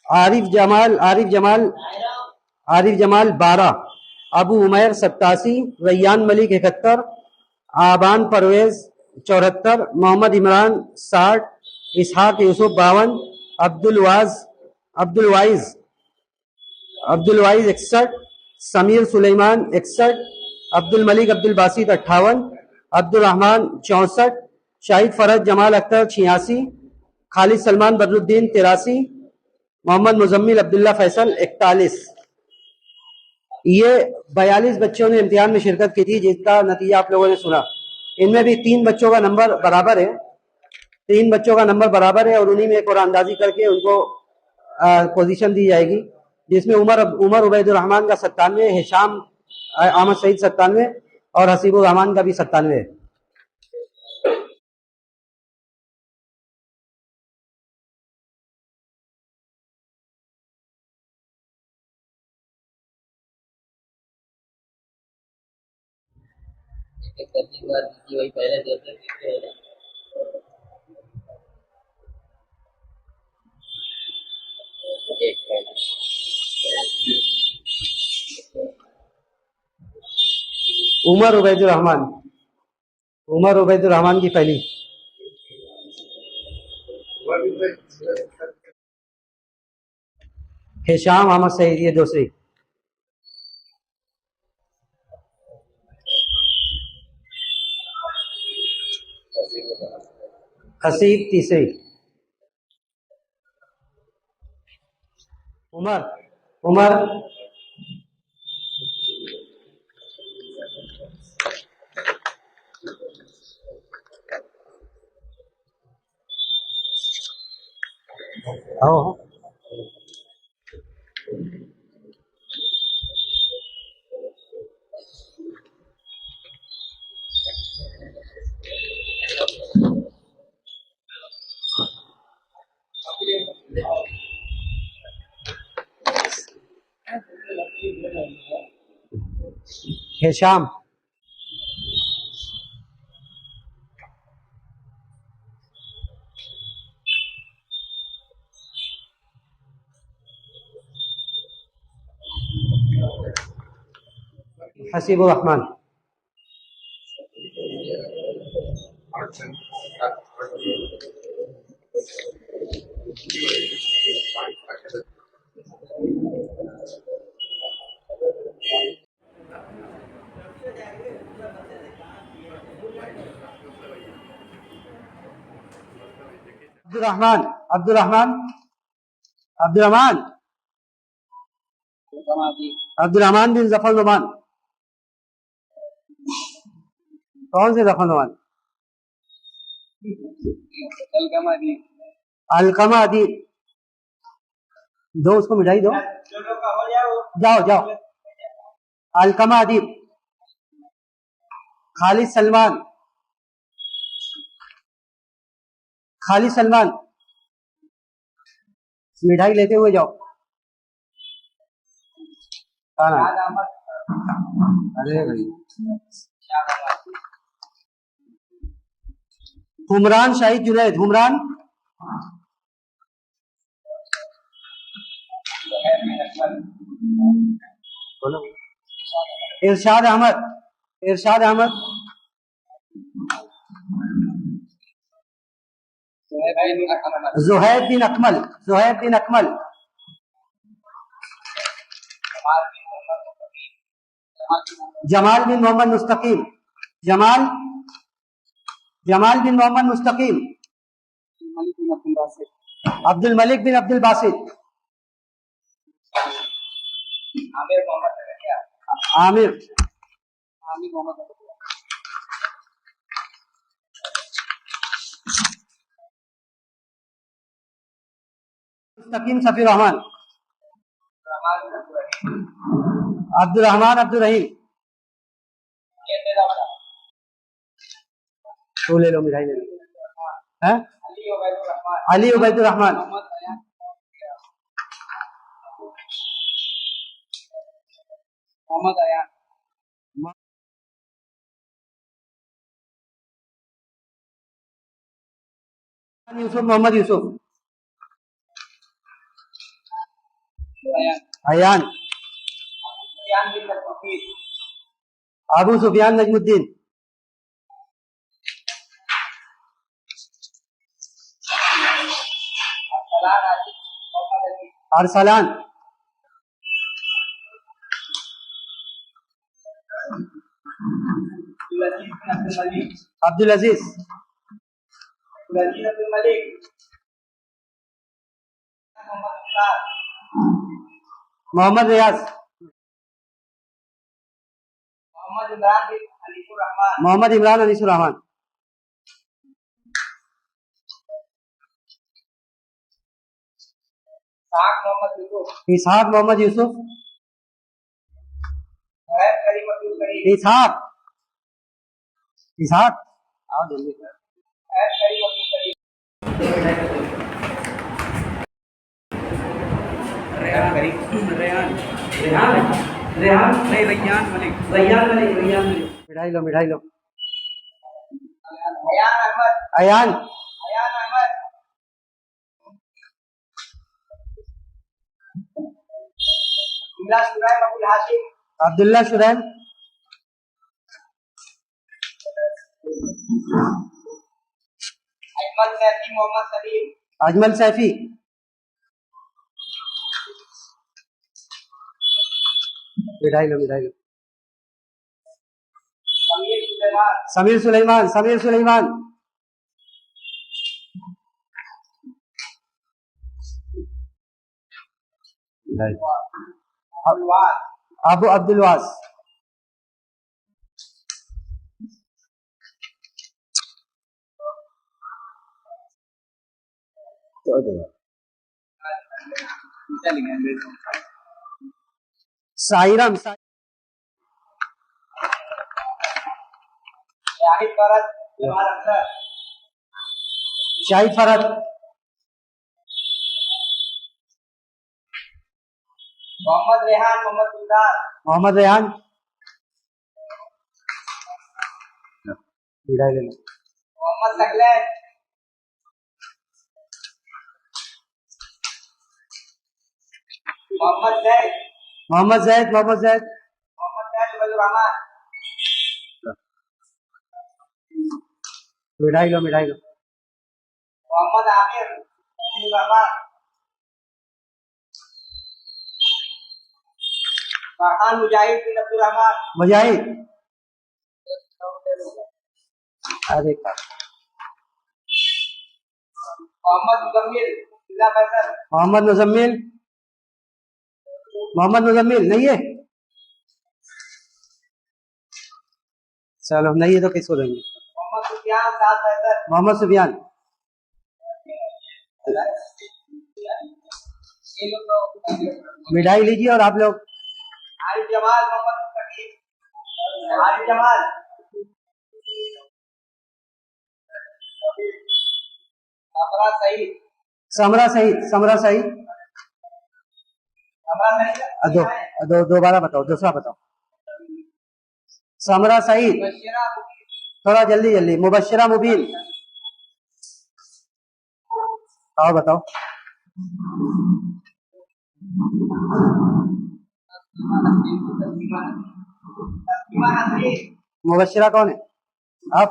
عارف جمال 12، ابو عمیر 87، ریان ملک 71، آبان پرویز 74، محمد عمران 60، اسحاق یوسف 52، عبدالوائز 61، سمیر سلیمان 61، عبد الملک عبد الباسط 58، عبد الرحمن 64، شاہد فرج جمال اختر 86، خالد سلمان بدر الدین 83، محمد مزمل عبداللہ فیصل 41۔ یہ 42 بچوں نے امتحان میں شرکت کی تھی، جس کا نتیجہ آپ لوگوں نے سنا۔ ان میں بھی 3 بچوں کا نمبر برابر ہے، اور انہی میں قرآن اندازی کر کے ان کو پوزیشن دی جائے گی، جس میں عمر عبید الرحمان کا 97، ہشام احمد سعید 97 اور حسیب الرحمان کا بھی 97 ہے۔ عمر عبید الرحمان کی پہلی، ہشام احمد سعید یہ دوسری، حسیب تیسری، عمر ہشام حسیب الرحمان عبدالرحمان بن ظفر نعمان۔ کون سے ظفر نعمان؟ علقمہ ادیب، دو اس کو مٹھائی دو، جاؤ۔ علقمہ ادیب، خالد سلمان، مٹھائی لیتے ہوئے جاؤ۔ حمران شاہد جنید، ارشاد احمد، زہیب بن اکمل. زہیب بن اکمل. جمال بن محمد مستقیم. جمال بن محمد مستقیم. عبد الملک بن عبد الباسط. عامر. مستقیم صفی الرحمان. عبد الرحمان عبد الرحیم. تو لے لو مٹھائی لے لو. علی عبید الرحمان. یوسف محمد یوسف. ایان. ابو سفیان نجم الدین. ارسلان. عبد العزیز. محمد ریاض. محمد عمران انیس الرحمان. اسحاق محمد یوسف. اسحاق. مٹھائی لو مٹھائی لو. ایان. عبداللہ شرائم. اجمل سیفی. مٹھائی لو مٹھائی لو. سمیر سلیمان. سمیر سلیمان. ابو عبد الواس. سائرم. شاہد فرد. محمد ریحان. محمد ریحان. محمد ثقلین. محمد زید. محمد زید. محمد زید. مٹھائی لو مٹھائی لو. محمد عامر. فرحان مجاہد بن عبد الرحمان. مجاہد. محمد مزمل. محمد مزمل. محمد مزمل نہیں ہے. چلو نہیں ہے تو کس کو دیں گے. محمد سفیان. محمد سفیان. مٹھائی لیجیے اور آپ لوگ. عارف جمال. محمد مستقیم. عارف جمال. سمرا سعید. سمرا سعید. دوبارہ بتاؤ. دوسرا بتاؤ. سمرا سعید. تھوڑا جلدی جلدی. مبشرہ مبین. اور بتاؤ. مبشرہ کون ہے؟ آپ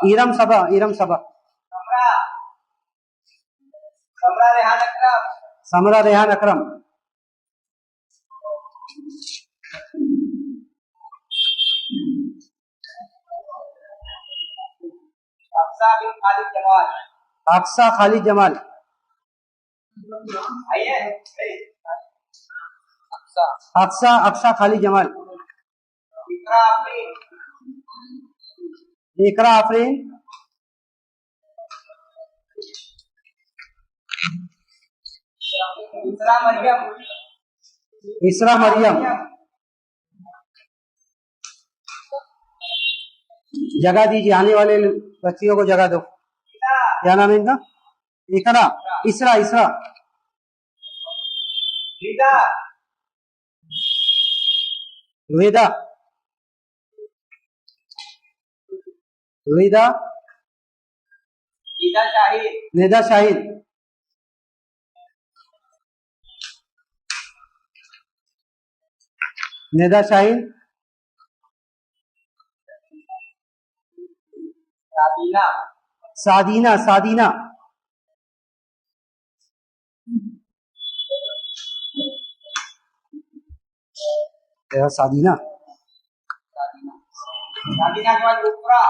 ارم صبا، ارم صبا. سمرا سمرا ریحان اکرم. سمرا ریحان اکرم. حفصہ بن خالد جمال. اقصا خالد جمال. آئیے اقصا خالد جمال. اقرا آفرین. اقرا آفرین. اسرا مریم. اسرا مریم. جگہ دیجیے، آنے والے بچیوں کو جگہ دو. کیا نام ہے ان کا؟ اقرا. اسرا. اسرا. رضا. ویدا. ویدا. رضا شاہد. ندا شاہد. ندا شاہد. سابینہ. سادینہ. سادینہ. سادینہ. سابینہ کے بعد اقرا.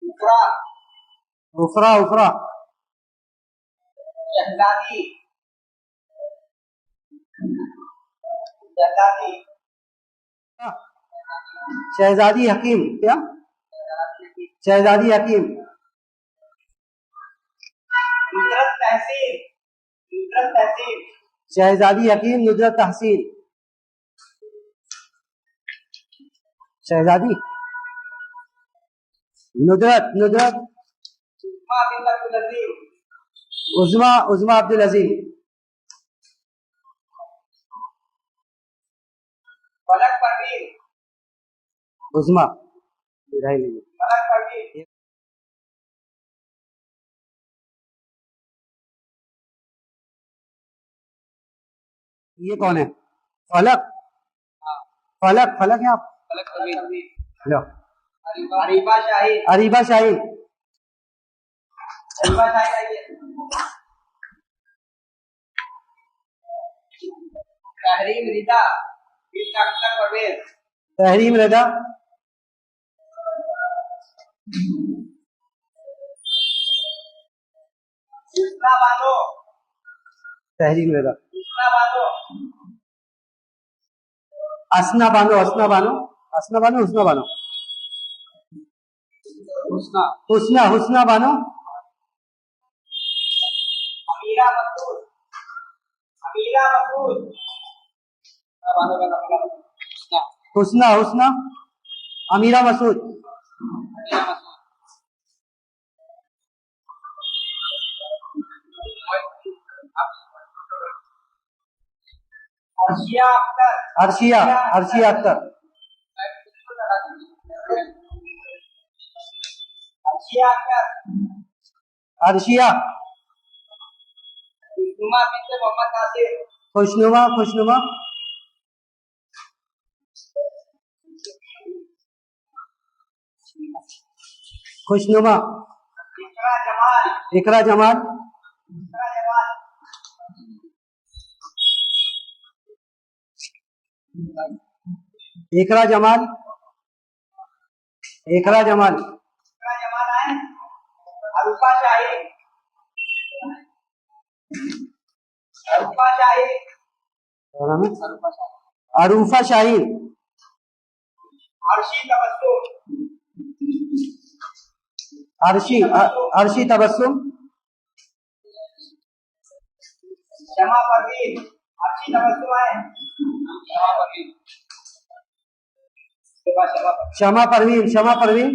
اقرا. اخرا. اخرا. شہزادی. شہزادی. شہزادی حکیم. کیا؟ شہزادی حکیم. نصرت تحسین. نصرت تحسین. شہزادی حکیم ندرت تحسین. شہزادی ندرت. ندرت. عظما بنت عبدالعزیز. عظما. عظما عبدالعزیز. فلک پروین. عظما. فلک پروین. یہ کون ہے؟ فلک. فلک. فلک ہے آپ؟ فلک پروین. لو. عریبہ شاہد. اریبہ شاہد. عریبہ شاہد آئیے. تحریم رضا بنت اختر پرویز. تحریم رضا. حسنہ بانو. تحریم رضا. حسنہ بانو. اسنا بانو. اسنا بانو. اسنا بانو. حسنا بانو. حسنہ. حسنا. حسنا بانو. امیرہ مسعود. امیرہ مسعود. بانو کا نام حسنہ. حسنا. حسنا. امیرہ مسعود. امیرہ مسعود. عرشیہ اختر. عرشیہ. عرشیہ اختر. عرشیہ اختر. عرشیہ. خوشنما بنت محمد ناصر. خوشنما. خوشنما. خوشنما. اقرا جمال. اقرا جمال. اقرا جمال. اقرا جمال. اقرا جمال. اقرا جمال آئے. عروفہ شاہد. عروفہ شاہد. عروفہ شاہین. عرشی تبسم. عرشی. عرشی تبسم. شمع پروین. عرشی تبسم آئے. شمع پروین. شمع پروین. شمع پروین.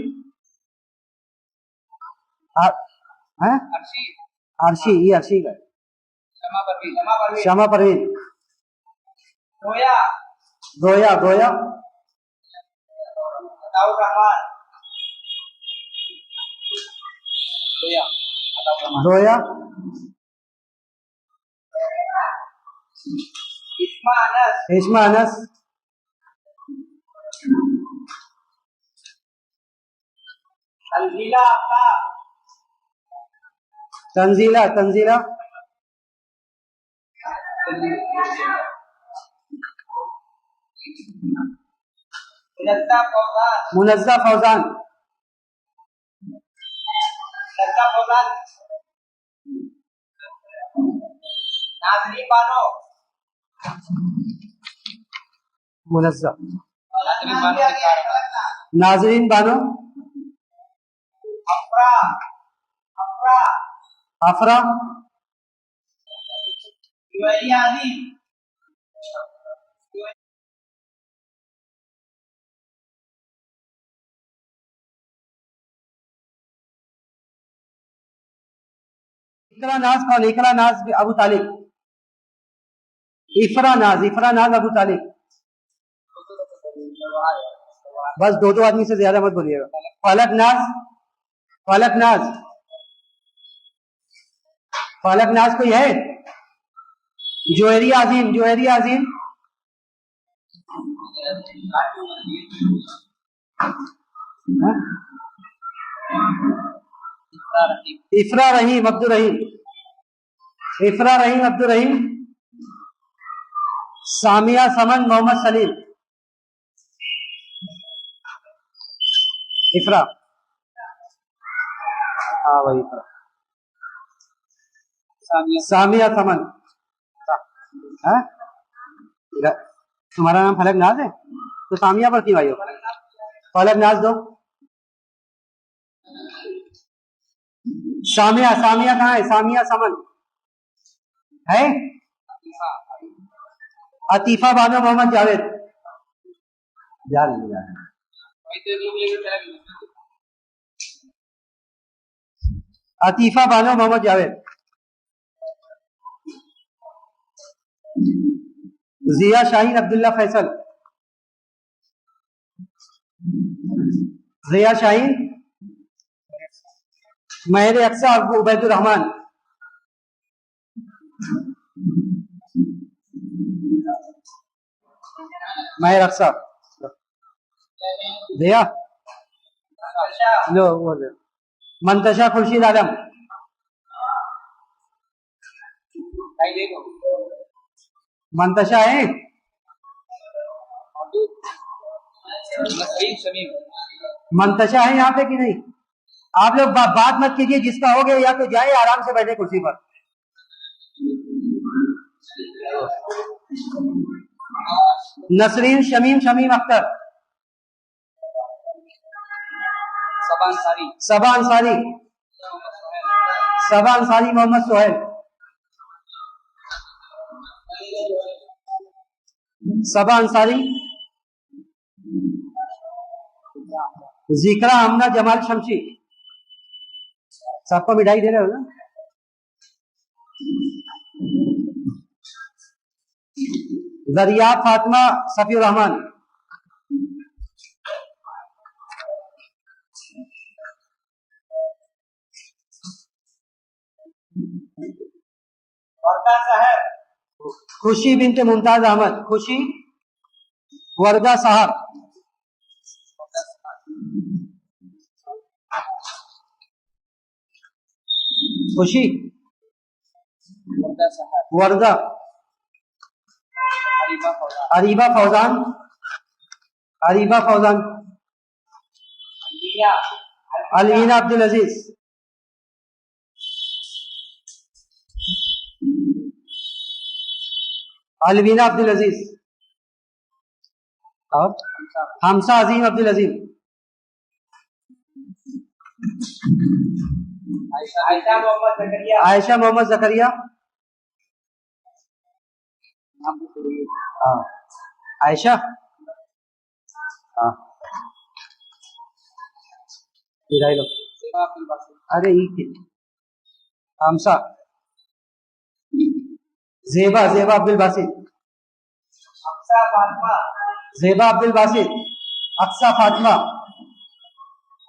عرشی. عرشی. یہ عرشی کا. شمع پروین. شمع پروین. شمع پروین. گویا. گویا. گویا. عطاء الرحمان. گویا. عطاء الرحمان. گویا. اسما انس. ریشما انس. تنزیلا کا تنزیلا تنزیلا منزہ فوزان منزہ فوزان منزہ فوزان ناظرین بانو منزہ ناظرین بانو ناظرین بانو افرا افرا افرا جویریہ عظیم اقرا ناز کون؟ اقرا ناز ابو طالب. افرا ناز ابو طالب. بس دو آدمی سے زیادہ مت بولیے گا. فلک ناز کوئی ہے؟ جوہری عظیم افرا رحیم عبدالرحیم سامیہ سمن محمد سلیم. افرا ہاں وہی افرا. سامیہ سمن. تمہارا نام فلک ناز ہے تو سامیہ پر کیوں آئی ہو؟ فلک ناز دو. سامیہ کہاں ہے؟ سامیہ سمن ہے. عطیفہ بانو محمد جاوید. عطیفہ بانو محمد جاوید. ضیا شاہین عبداللہ فیصل. ضیا شاہین مہر اقصی عبید الرحمان. مہر اقصی ضیا لو بولے. منتشا خورشید عالم. منتشا ہے. منتشا ہے یہاں پہ کہ نہیں؟ آپ لوگ بات مت کیجیے. جس کا ہو گیا یا تو جائے آرام سے بیٹھے کرسی پر. نسرین شمیم اختر. صبا انصاری محمد سہیل. صبا انصاری. ذکرہ امنہ جمال شمشی. سب کو مٹھائی دے رہے ہو نا؟ ذریعہ فاطمہ صفی الرحمان. خوشی بنت ممتاز احمد. خوشی وردہ صاحب. خوشی وردہ. عریبہ فوزان. الوینہ عبدالعزیز. اور حمزہ عظیم عبدالعظیم. عائشہ محمد زکریا. عائشہ ارے حمزہ. زیبا عبدالباسط. اقصی فاطمہ.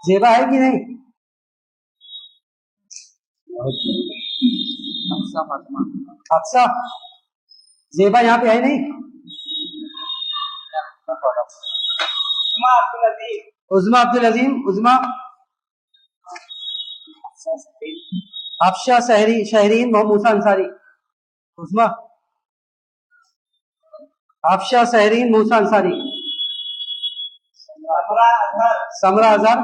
زیبا ہے کہ نہیں؟ اقصی زیبا یہاں پہ ہے نہیں؟ عثمان عبد العزیز. عظما عبد العظیم. عظما افشا شہرین محمد موسیٰ انصاری. عظما افشا شہرین موسیٰ انصاری. سمرا اظہر.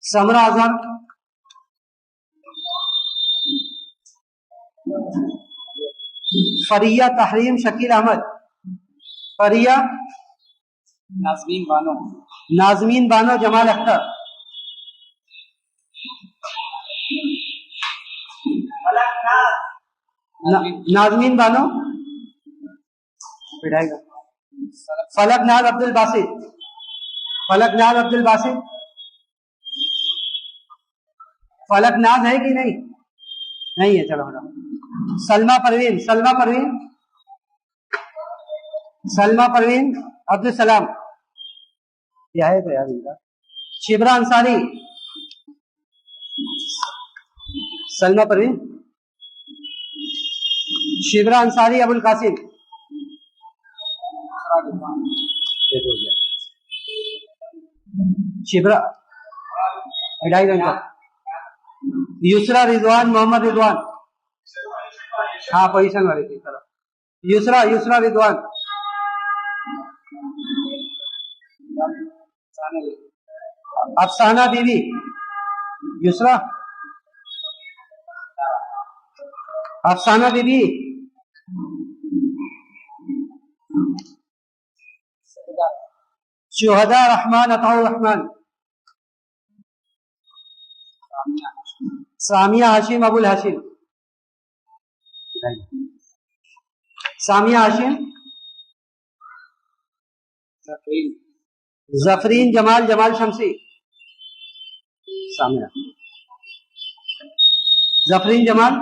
سمرا اظہر. فریہ تحریم شکیل احمد. فریہ نازمین بانو. نازمین بانو جمال اختر. فلک ناز. نازمین بانو. پڑھائے گا. فلک ناز عبد الباسط. فلک ناز عبد الباسط. فلک ناز ہے کہ نہیں؟ نہیں ہے. چلو ہٹا. سلمہ پروین. سلمہ پروین. سلمہ پروین عبد السلام. کیا ہے تو یار ان کا. شبرا انصاری. سلمہ پروین. شبرا انصاری ابو القاسم. شبرا ہٹائی دو ان کا. یسرا رضوان محمد رضوان. ہاں پوزیشن والے کی طرف. یسرا رضوان. افسانہ بیوی. یسرا افسانہ بیوی. شہداء رحمان عطاء الرحمان. سامیہ ہاشم ابو الہاشم. سامیہ ہاشم. ظفرین جمال جمال شمسی. سامیہ ظفرین جمال.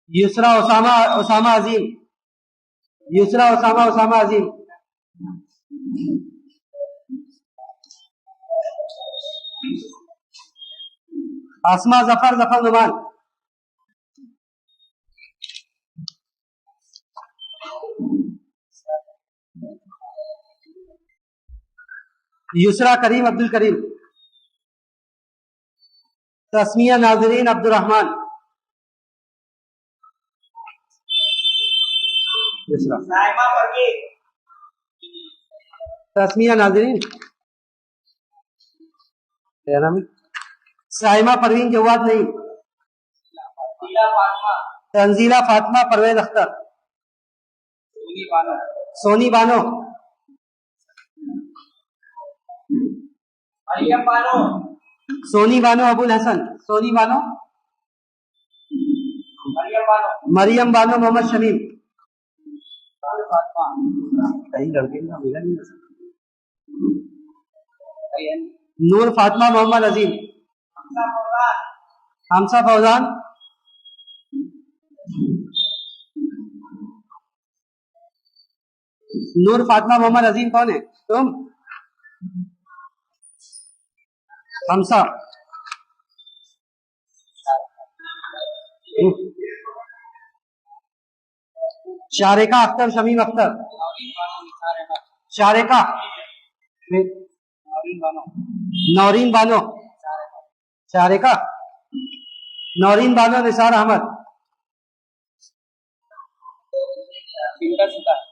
یسرا اسامہ عظیم. یسرا اسامہ عظیم. آسما ظفر نعمان. یسرا کریم عبد الکریم. تسمیہ ناظرین عبد الرحمان. یسرا سائمہ پروین. تسمیہ ناظرین. کیا نام ہے؟ سائمہ پروین جواد نہیں. تنزیلہ فاطمہ. تنزیلہ فاطمہ پرویز اختر. سونی بانو. سونی بانو. مریم بانو. سونی بانو ابو الحسن. سونی بانو. مریم بانو. مریم بانو محمد شمیم. فاطمہ. کئی لڑکے کا ملا نہیں. ایان. نور فاطمہ محمد عظیم. حمزہ فوزان. حمزہ فوزان. نور فاطمہ محمد عظیم کون ہے؟ تم. حمزہ. شارقہ اختر شمیم اختر. شارقہ. نورین بانو. شارقہ. نورین بانو نثار احمد. سنگا ستا.